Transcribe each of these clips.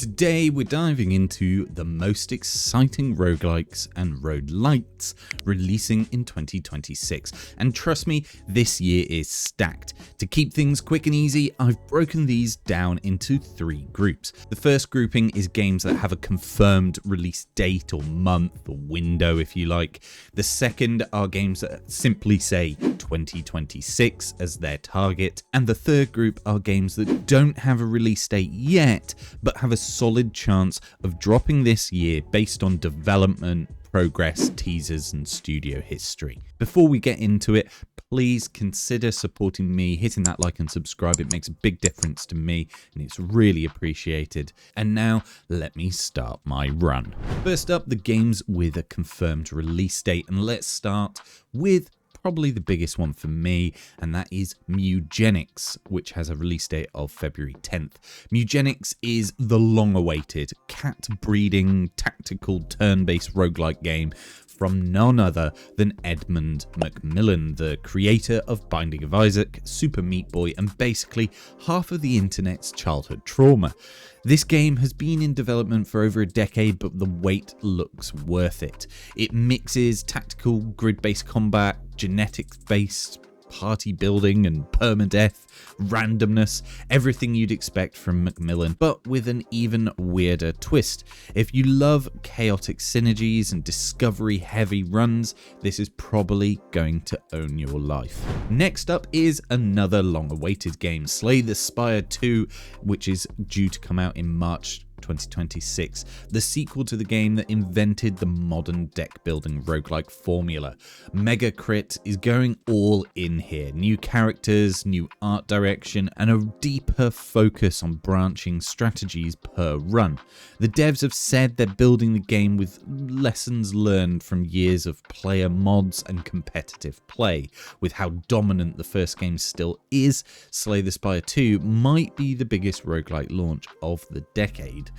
Today we're diving into the most exciting roguelikes and roguelites releasing in 2026, and trust me, this year is stacked. To keep things quick and easy, I've broken these down into 3 groups. The first grouping is games that have a confirmed release date or month or window if you like. The second are games that simply say 2026 as their target, and the third group are games that don't have a release date yet but have a solid chance of dropping this year based on development, progress, teasers and studio history. Before we get into it, please consider supporting me, hitting that like and subscribe. It makes a big difference to me and it's really appreciated. And now let me start my run. First up, the games with a confirmed release date, and let's start with probably the biggest one for me, and that is Mewgenics, which has a release date of February 10th. Mewgenics is the long-awaited cat breeding tactical turn-based roguelike game from none other than Edmund Macmillan, the creator of Binding of Isaac, Super Meat Boy, and basically half of the internet's childhood trauma. This game has been in development for over a decade, but the wait looks worth it. It mixes tactical grid-based combat, genetics-based party building and permadeath, randomness, everything you'd expect from Macmillan, but with an even weirder twist. If you love chaotic synergies and discovery-heavy runs, this is probably going to own your life. Next up is another long-awaited game, Slay the Spire 2, which is due to come out in March 2026, the sequel to the game that invented the modern deck building roguelike formula. Megacrit is going all in here. New characters, new art direction, and a deeper focus on branching strategies per run. The devs have said they're building the game with lessons learned from years of player mods and competitive play. With how dominant the first game still is, Slay the Spire 2 might be the biggest roguelike launch of the decade.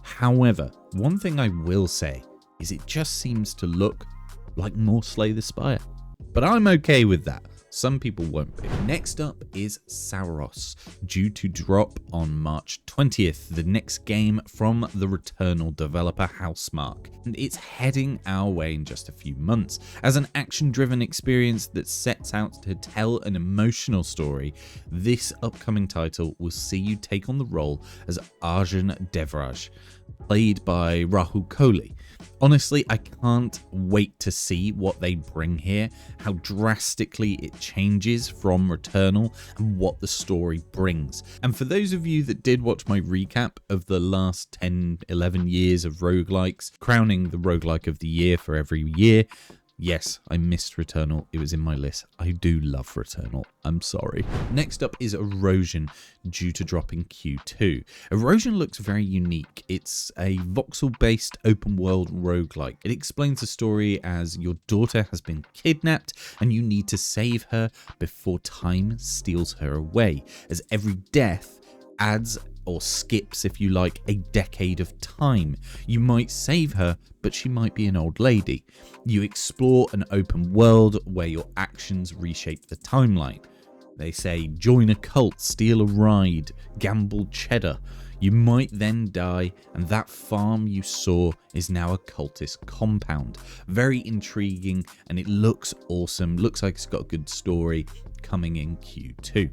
However, one thing I will say is it just seems to look like more Slay the Spire. But I'm okay with that. Some people won't be. Next up is Saros, due to drop on March 20th, the next game from the Returnal developer Housemarque, and it's heading our way in just a few months. As an action-driven experience that sets out to tell an emotional story, this upcoming title will see you take on the role as Arjun Devraj, played by Rahul Kohli. Honestly, I can't wait to see what they bring here, how drastically it changes from Returnal and what the story brings. And for those of you that did watch my recap of the last 10-11 years of roguelikes, crowning the roguelike of the year for every year, yes, I missed Returnal. It was in my list. I do love Returnal. I'm sorry. Next up is Erosion, due to drop in Q2. Erosion looks very unique. It's a voxel-based open-world roguelike. It explains the story as your daughter has been kidnapped and you need to save her before time steals her away, as every death adds or skips, if you like, a decade of time. You might save her, but she might be an old lady. You explore an open world where your actions reshape the timeline. They say, join a cult, steal a ride, gamble cheddar. You might then die, and that farm you saw is now a cultist compound. Very intriguing, and it looks awesome. Looks like it's got a good story coming in Q2.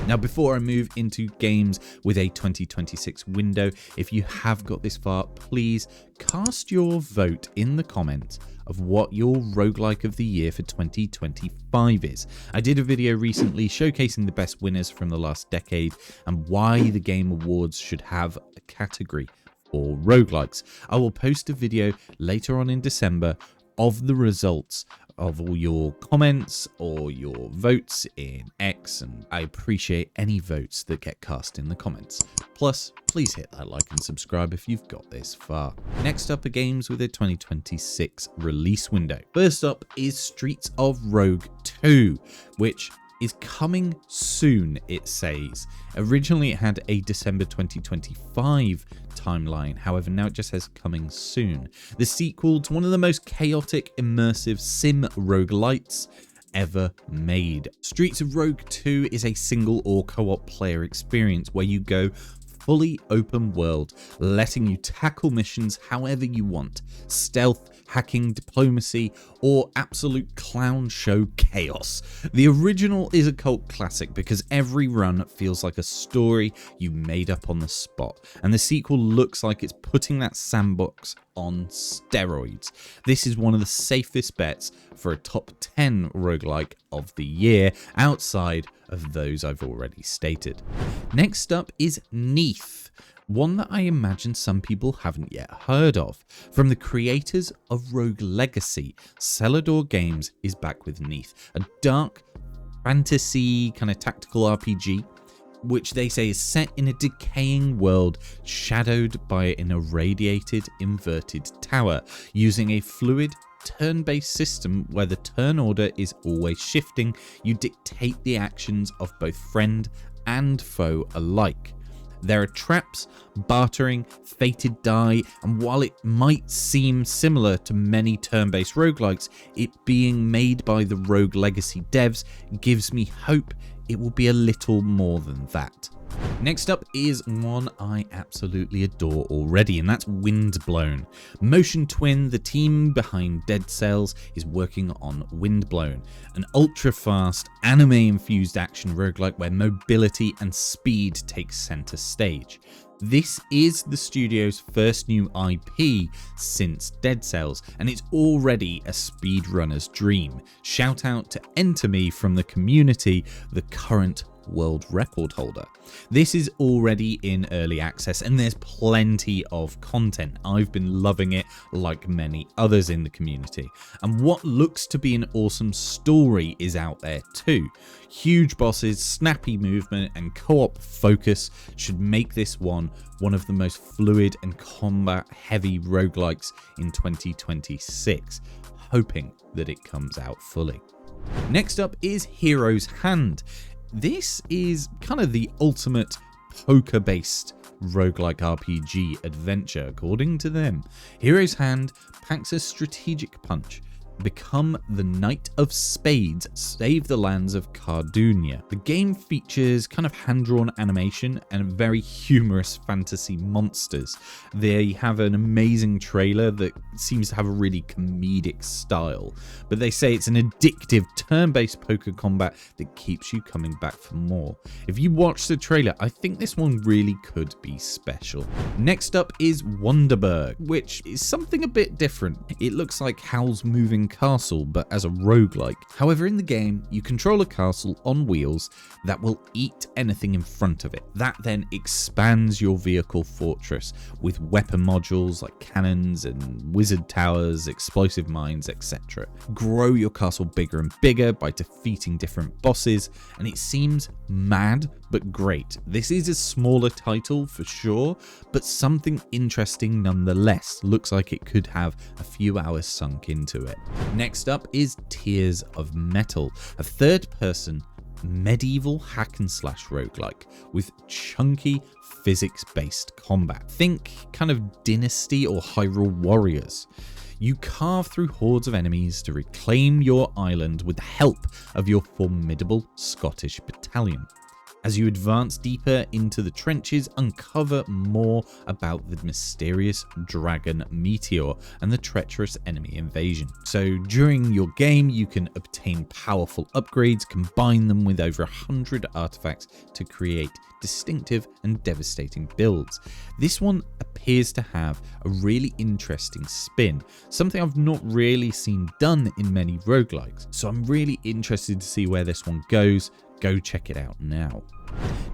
Now, before I move into games with a 2026 window, if you have got this far, please cast your vote in the comments of what your roguelike of the year for 2025 is. I did a video recently showcasing the best winners from the last decade and why the Game Awards should have a category for roguelikes. I will post a video later on in December of the results of all your comments or your votes in X, and I appreciate any votes that get cast in the comments. Plus, please hit that like and subscribe if you've got this far. Next up are games with a 2026 release window. First up is Streets of Rogue 2, which is coming soon, it says. Originally it had a December 2025 timeline, however now it just says coming soon. The sequel to one of the most chaotic, immersive sim roguelites ever made. Streets of Rogue 2 is a single or co-op player experience where you go fully open world, letting you tackle missions however you want. Stealth, hacking, diplomacy, or absolute clown show chaos. The original is a cult classic because every run feels like a story you made up on the spot, and the sequel looks like it's putting that sandbox on steroids. This is one of the safest bets for a top 10 roguelike of the year, outside of those I've already stated. Next up is Neath, one that I imagine some people haven't yet heard of. From the creators of Rogue Legacy, Celador Games is back with Neath, a dark fantasy kind of tactical RPG, which they say is set in a decaying world shadowed by an irradiated inverted tower, using a fluid turn-based system where the turn order is always shifting. You dictate the actions of both friend and foe alike. There are traps, bartering, fated die, and while it might seem similar to many turn-based roguelikes, it being made by the Rogue Legacy devs gives me hope it will be a little more than that. Next up is one I absolutely adore already, and that's Windblown. Motion Twin, the team behind Dead Cells, is working on Windblown, an ultra-fast, anime-infused action roguelike where mobility and speed take center stage. This is the studio's first new IP since Dead Cells, and it's already a speedrunner's dream. Shout out to Enter Me from the community, the current world record holder. This is already in early access and there's plenty of content. I've been loving it like many others in the community. And what looks to be an awesome story is out there too. Huge bosses, snappy movement and co-op focus should make this one of the most fluid and combat heavy roguelikes in 2026. Hoping that it comes out fully. Next up is Hero's Hand. This is kind of the ultimate poker-based roguelike RPG adventure, according to them. Hero's Hand packs a strategic punch. Become the Knight of Spades, save the lands of Cardunia. The game features kind of hand-drawn animation and very humorous fantasy monsters. They have an amazing trailer that seems to have a really comedic style, but they say it's an addictive turn-based poker combat that keeps you coming back for more. If you watch the trailer, I think this one really could be special. Next up is Wanderburg, which is something a bit different. It looks like Howl's Moving Castle, but as a roguelike. However, in the game, you control a castle on wheels that will eat anything in front of it. That then expands your vehicle fortress with weapon modules like cannons and wizard towers, explosive mines, etc. Grow your castle bigger and bigger by defeating different bosses, and it seems mad but great. This is a smaller title for sure, but something interesting nonetheless. Looks like it could have a few hours sunk into it. Next up is Tears of Metal, a third-person medieval hack and slash roguelike with chunky physics-based combat. Think kind of Dynasty or Hyrule Warriors. You carve through hordes of enemies to reclaim your island with the help of your formidable Scottish battalion. As you advance deeper into the trenches, uncover more about the mysterious dragon meteor and the treacherous enemy invasion. So during your game, you can obtain powerful upgrades, combine them with over 100 artifacts to create distinctive and devastating builds. This one appears to have a really interesting spin, something I've not really seen done in many roguelikes. So I'm really interested to see where this one goes. Go check it out now.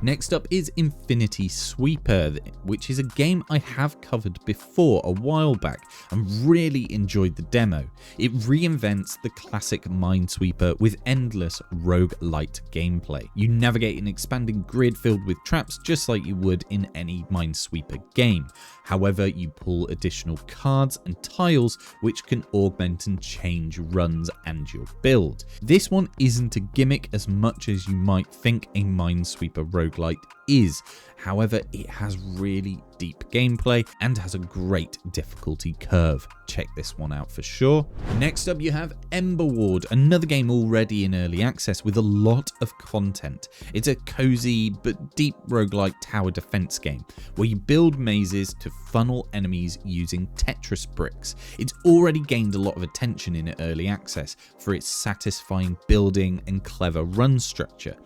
Next up is Infinity Sweeper, which is a game I have covered before a while back and really enjoyed the demo. It reinvents the classic Minesweeper with endless roguelite gameplay. You navigate an expanding grid filled with traps just like you would in any Minesweeper game. However, you pull additional cards and tiles which can augment and change runs and your build. This one isn't a gimmick as much as you might think a Minesweeper roguelite is. However, it has really deep gameplay and has a great difficulty curve. Check this one out for sure. Next up, you have Emberward, another game already in early access with a lot of content. It's a cozy but deep roguelike tower defense game where you build mazes to funnel enemies using Tetris bricks. It's already gained a lot of attention in early access for its satisfying building and clever run structure.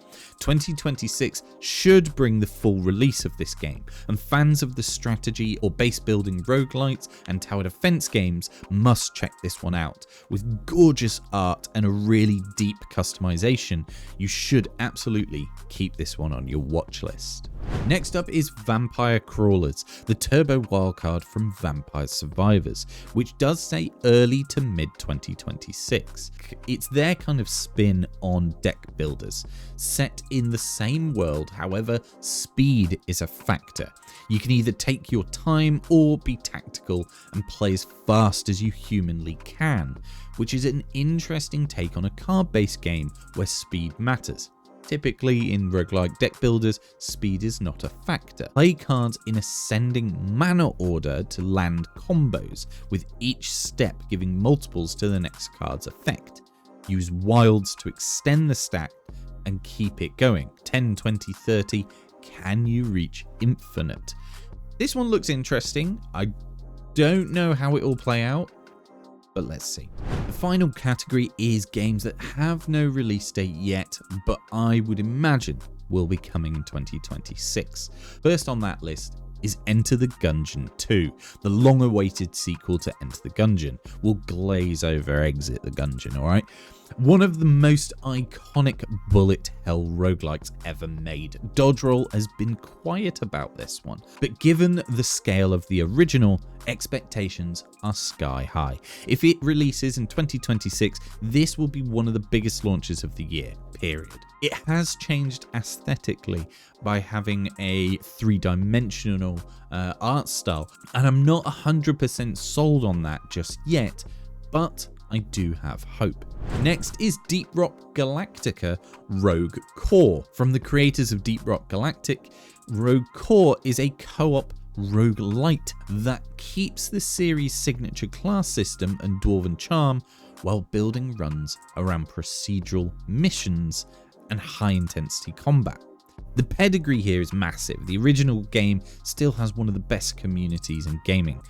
2026 should bring the full release of this game, and fans of the strategy or base building roguelites and tower defense games must check this one out. With gorgeous art and a really deep customization, you should absolutely keep this one on your watch list. Next up is Vampire Crawlers, the turbo wildcard from Vampire Survivors, which does say early to mid 2026. It's their kind of spin on deck builders, set in the same world, however speed is a factor. You can either take your time or be tactical and play as fast as you humanly can, which is an interesting take on a card-based game where speed matters. Typically in roguelike deck builders, speed is not a factor. Play cards in ascending mana order to land combos, with each step giving multiples to the next card's effect. Use wilds to extend the stack and keep it going. 10, 20, 30, can you reach infinite? This one looks interesting. I don't know how it will play out, but let's see. The final category is games that have no release date yet, but I would imagine will be coming in 2026. First on that list is Enter the Gungeon 2, the long-awaited sequel to Enter the Gungeon. We'll glaze over Exit the Gungeon, alright? One of the most iconic bullet hell roguelikes ever made. Dodge Roll has been quiet about this one, but given the scale of the original, expectations are sky high. If it releases in 2026, this will be one of the biggest launches of the year, period. It has changed aesthetically by having a three-dimensional art style, and I'm not 100% sold on that just yet, but I do have hope. Next is Deep Rock Galactica Rogue Core. From the creators of Deep Rock Galactic, Rogue Core is a co-op roguelite that keeps the series' signature class system and dwarven charm while building runs around procedural missions and high-intensity combat. The pedigree here is massive. The original game still has one of the best communities in gaming,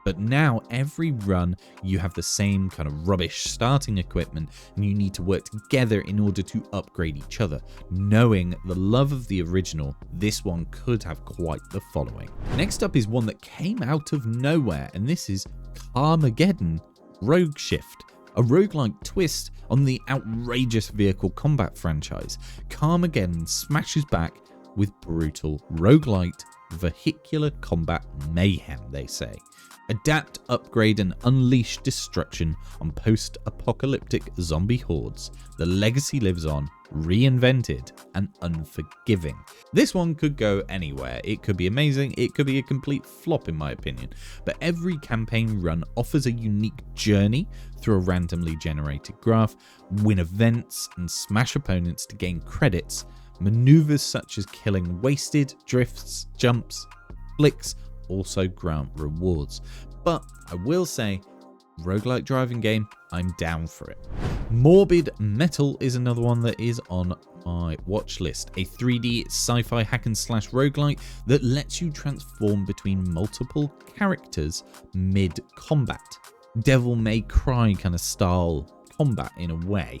but now every run you have the same kind of rubbish starting equipment and you need to work together in order to upgrade each other. Knowing the love of the original, this one could have quite the following. Next up is one that came out of nowhere, and this is Carmageddon Rogue Shift, a roguelike twist on the outrageous vehicle combat franchise. Carmageddon smashes back with brutal roguelite vehicular combat mayhem, they say. Adapt, upgrade, and unleash destruction on post-apocalyptic zombie hordes. The legacy lives on, reinvented and unforgiving. This one could go anywhere. It could be amazing, it could be a complete flop in my opinion, but every campaign run offers a unique journey through a randomly generated graph, win events, and smash opponents to gain credits. Maneuvers such as killing wasted, drifts, jumps, flicks, also grant rewards. But I will say, roguelike driving game, I'm down for it. Morbid Metal is another one that is on my watch list. A 3D sci-fi hack and slash roguelike that lets you transform between multiple characters mid-combat. Devil May Cry kind of style combat in a way.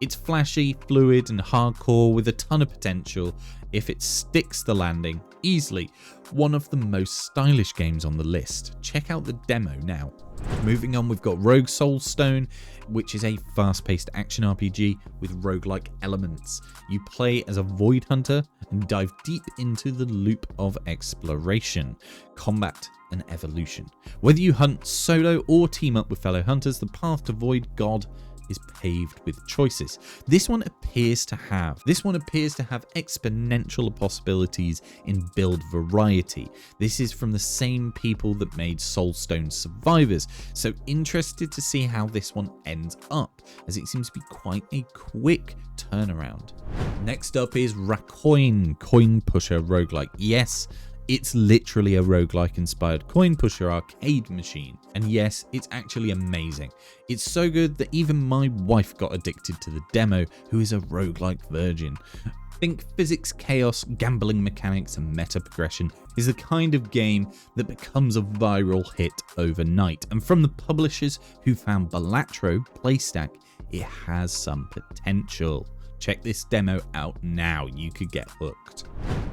It's flashy, fluid, and hardcore with a ton of potential if it sticks the landing easily. One of the most stylish games on the list. Check out the demo now. Moving on, we've got Rogue Soulstone, which is a fast-paced action RPG with roguelike elements. You play as a void hunter and dive deep into the loop of exploration, combat, and evolution. Whether you hunt solo or team up with fellow hunters, the path to Void God is paved with choices. This one appears to have exponential possibilities in build variety. This is from the same people that made Soulstone Survivors, so interested to see how this one ends up, as it seems to be quite a quick turnaround. Next up is Raccoin, Coin Pusher Roguelike. Yes, it's literally a roguelike inspired coin pusher arcade machine. And yes, it's actually amazing. It's so good that even my wife got addicted to the demo, who is a roguelike virgin. Think physics, chaos, gambling mechanics, and meta progression is the kind of game that becomes a viral hit overnight. And from the publishers who found Balatro Playstack, it has some potential. Check this demo out now, you could get hooked.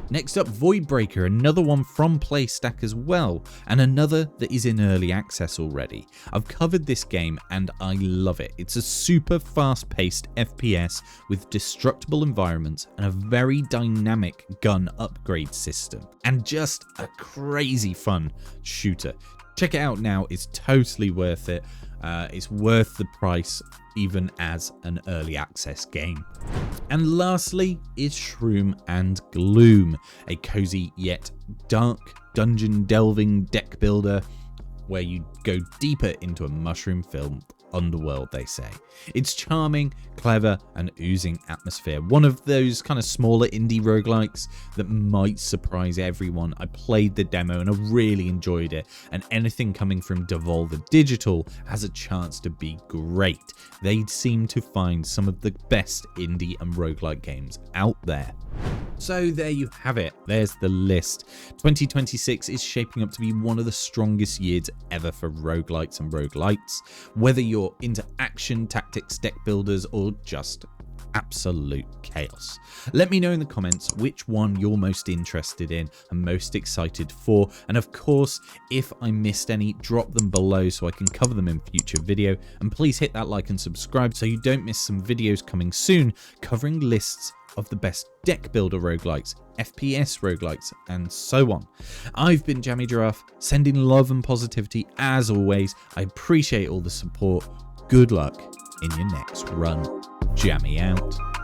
Next up, Voidbreaker, another one from Playstack as well, and another that is in early access already. I've covered this game and I love it. It's a super fast-paced FPS with destructible environments and a very dynamic gun upgrade system, and just a crazy fun shooter. Check it out now, it's totally worth it. It's worth the price even as an early access game. And lastly is Shroom Gloom, a cozy yet dark dungeon delving deck builder where you go deeper into a mushroom filled underworld, they say. It's charming, clever, and oozing atmosphere. One of those kind of smaller indie roguelikes that might surprise everyone. I played the demo and I really enjoyed it, and anything coming from Devolver Digital has a chance to be great. They seem to find some of the best indie and roguelike games out there. So there you have it, there's the list. 2026 is shaping up to be one of the strongest years ever for roguelikes and roguelites, whether you're into action, tactics, deck builders, or just absolute chaos. Let me know in the comments which one you're most interested in and most excited for, and of course, if I missed any, drop them below so I can cover them in future video, and please hit that like and subscribe so you don't miss some videos coming soon covering lists of the best deck builder roguelikes, FPS roguelikes, and so on. I've been JammyGiraffe, sending love and positivity as always. I appreciate all the support. Good luck in your next run. Jammy out.